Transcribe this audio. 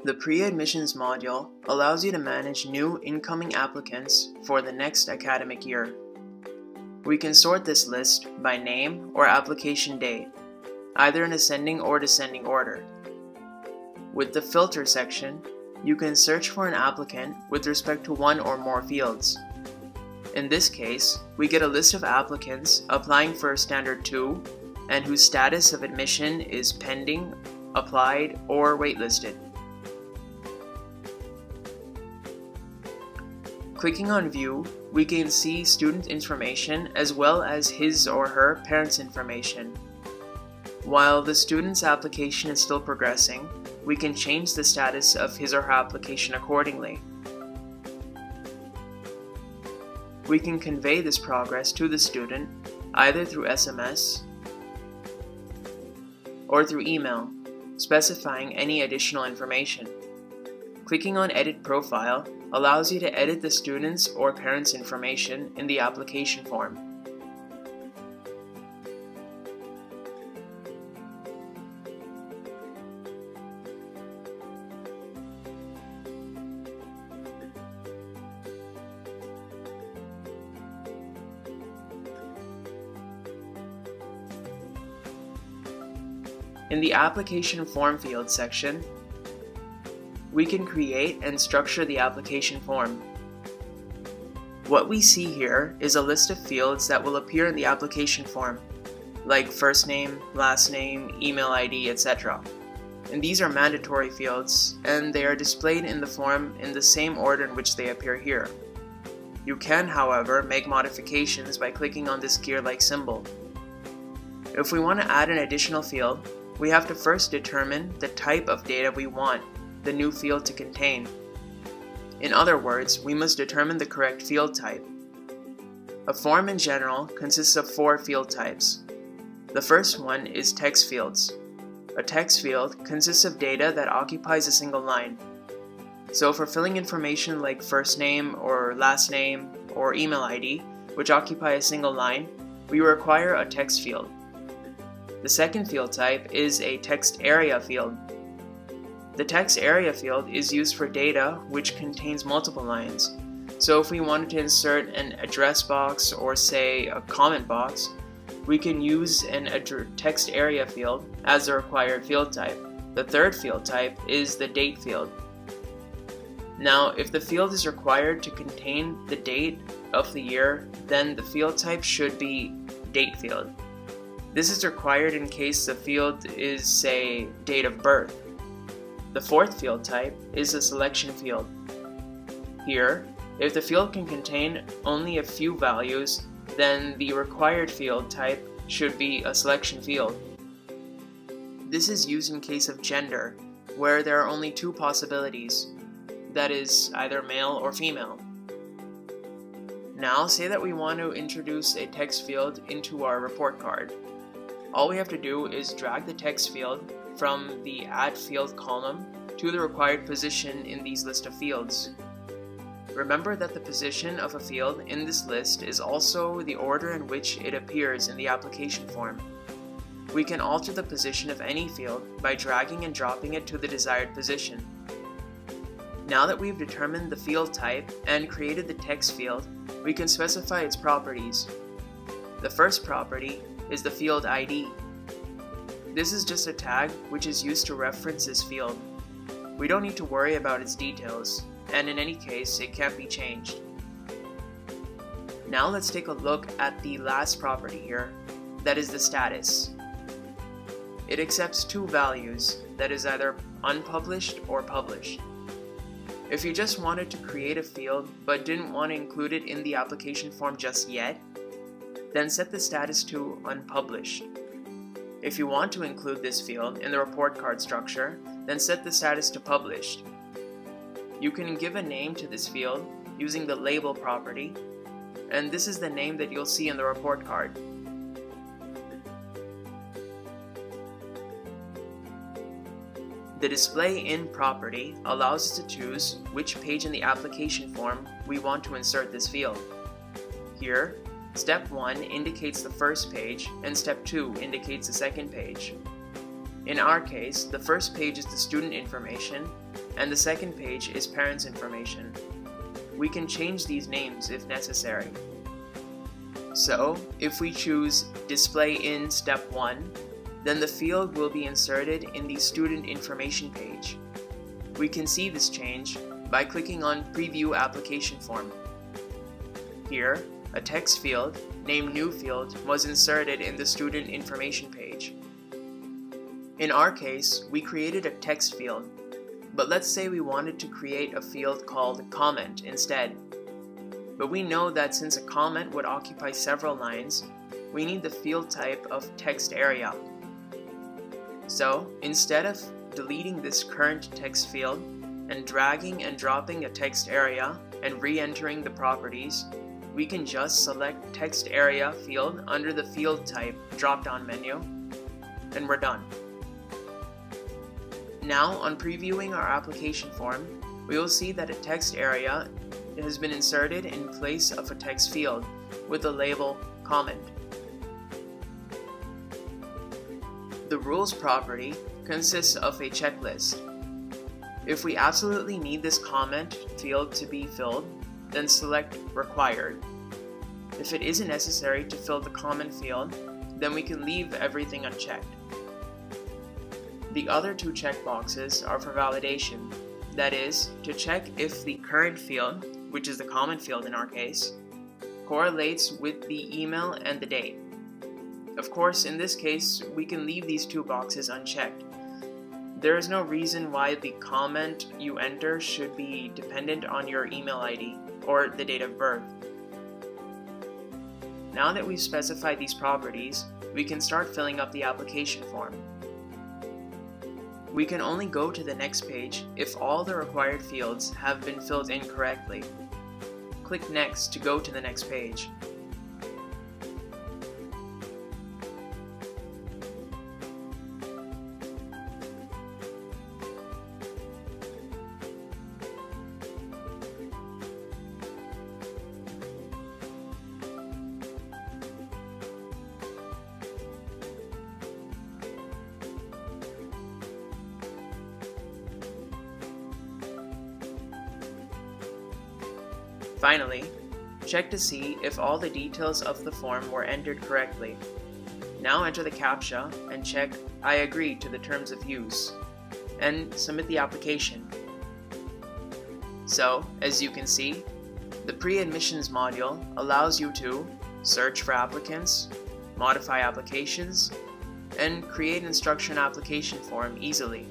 The pre-admissions module allows you to manage new incoming applicants for the next academic year. We can sort this list by name or application date, either in ascending or descending order. With the filter section, you can search for an applicant with respect to one or more fields. In this case, we get a list of applicants applying for Standard 2 and whose status of admission is pending, applied, or waitlisted. Clicking on View, we can see student information as well as his or her parents' information. While the student's application is still progressing, we can change the status of his or her application accordingly. We can convey this progress to the student either through SMS or through email, specifying any additional information. Clicking on Edit Profile allows you to edit the student's or parents' information in the application form. In the Application Form Field section, we can create and structure the application form. What we see here is a list of fields that will appear in the application form, like first name, last name, email ID, etc. And these are mandatory fields, and they are displayed in the form in the same order in which they appear here. You can, however, make modifications by clicking on this gear-like symbol. If we want to add an additional field, we have to first determine the type of data we want the new field to contain. In other words, we must determine the correct field type. A form in general consists of 4 field types. The first one is text fields. A text field consists of data that occupies a single line. So for filling information like first name or last name or email ID, which occupy a single line, we require a text field. The second field type is a text area field. The text area field is used for data which contains multiple lines. So if we wanted to insert an address box or say a comment box, we can use an text area field as the required field type. The third field type is the date field. Now, if the field is required to contain the date of the year, then the field type should be date field. This is required in case the field is, say, date of birth. The fourth field type is a selection field. Here, if the field can contain only a few values, then the required field type should be a selection field. This is used in case of gender, where there are only 2 possibilities, that is, either male or female. Now, say that we want to introduce a text field into our report card. All we have to do is drag the text field from the Add Field column to the required position in these list of fields. Remember that the position of a field in this list is also the order in which it appears in the application form. We can alter the position of any field by dragging and dropping it to the desired position. Now that we've determined the field type and created the text field, we can specify its properties. The first property is the field ID. This is just a tag which is used to reference this field. We don't need to worry about its details, and in any case, it can't be changed. Now let's take a look at the last property here, that is the status. It accepts 2 values, that is either unpublished or published. If you just wanted to create a field but didn't want to include it in the application form just yet, then set the status to unpublished. If you want to include this field in the report card structure, then set the status to published. You can give a name to this field using the label property, and this is the name that you'll see in the report card. The Display In property allows us to choose which page in the application form we want to insert this field. Here, Step 1 indicates the first page, and Step 2 indicates the second page. In our case, the first page is the student information, and the second page is parents' information. We can change these names if necessary. So, if we choose Display in Step 1, then the field will be inserted in the student information page. We can see this change by clicking on Preview Application Form. Here, a text field named New Field was inserted in the student information page. In our case, we created a text field, but let's say we wanted to create a field called Comment instead. But we know that since a comment would occupy several lines, we need the field type of text area. So, instead of deleting this current text field and dragging and dropping a text area and re-entering the properties, we can just select text area field under the field type drop-down menu, and we're done. Now, on previewing our application form, we will see that a text area has been inserted in place of a text field with the label Comment. The Rules property consists of a checklist. If we absolutely need this comment field to be filled, then select Required. If it isn't necessary to fill the comment field, then we can leave everything unchecked. The other two checkboxes are for validation, that is, to check if the current field, which is the comment field in our case, correlates with the email and the date. Of course, in this case, we can leave these two boxes unchecked. There is no reason why the comment you enter should be dependent on your email ID or the date of birth. Now that we've specified these properties, we can start filling up the application form. We can only go to the next page if all the required fields have been filled in correctly. Click Next to go to the next page. Finally, check to see if all the details of the form were entered correctly. Now enter the CAPTCHA and check I agree to the terms of use, and submit the application. So, as you can see, the pre-admissions module allows you to search for applicants, modify applications, and create an instruction application form easily.